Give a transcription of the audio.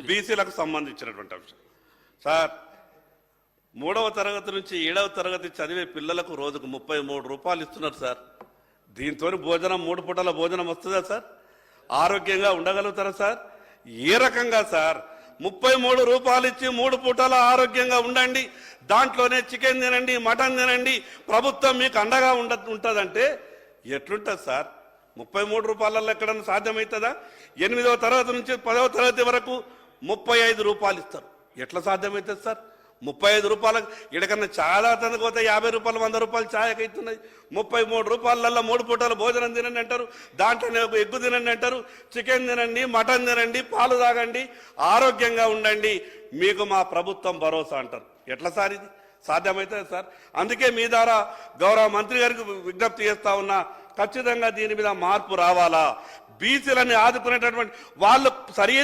బీసీలకు సంబంధించినటువంటి అంశం సార్. 3వ తరగతి నుంచి 7వ తరగతి చదివే పిల్లలకు రోజుకు 33 రూపాయలు ఇస్తున్నారు సార్. దీంతో భోజనం 3 పూటల భోజనం వస్తుందా సార్? ఆరోగ్యంగా ఉండగలుగుతారా సార్? ఏ రకంగా సార్? 33 రూపాయలు ఇచ్చి 3 పూటల ఆరోగ్యంగా ఉండండి, దాంట్లోనే చికెన్ తినండి, మటన్ తినండి, ప్రభుత్వం మీకు అండగా ఉంటుందంటే ఎట్లుంటుంది సార్? 33 రూపాయలలో ఎక్కడన్నా సాధ్యమవుతుందా? 8వ తరగతి నుంచి 10వ తరగతి వరకు 35 రూపాయలు ఇస్తారు. ఎట్లా సాధ్యమవుతుంది సార్? 35 రూపాయలకు ఇక్కడికన్నా చాలా తనకు పోతే 50 రూపాయలు 100 రూపాయలు ఛాయకి అవుతున్నాయి. 33 రూపాయలలో 3 పూటలు భోజనం తినండి అంటారు, దాంట్లోనే ఎగ్గు తినండి అంటారు, చికెన్ తినండి, మటన్ తినండి, పాలు తాగండి, ఆరోగ్యంగా ఉండండి, మీకు మా ప్రభుత్వం భరోసా అంటారు. ఎట్లా సార్ ఇది సాధ్యమవుతుంది సార్? అందుకే మీ ద్వారా గౌరవ మంత్రి గారికి విజ్ఞప్తి చేస్తా ఉన్నా, ఖచ్చితంగా దీని మీద మార్పు రావాలా. బీసీలని ఆదుకునేటటువంటి వాళ్ళు సరైన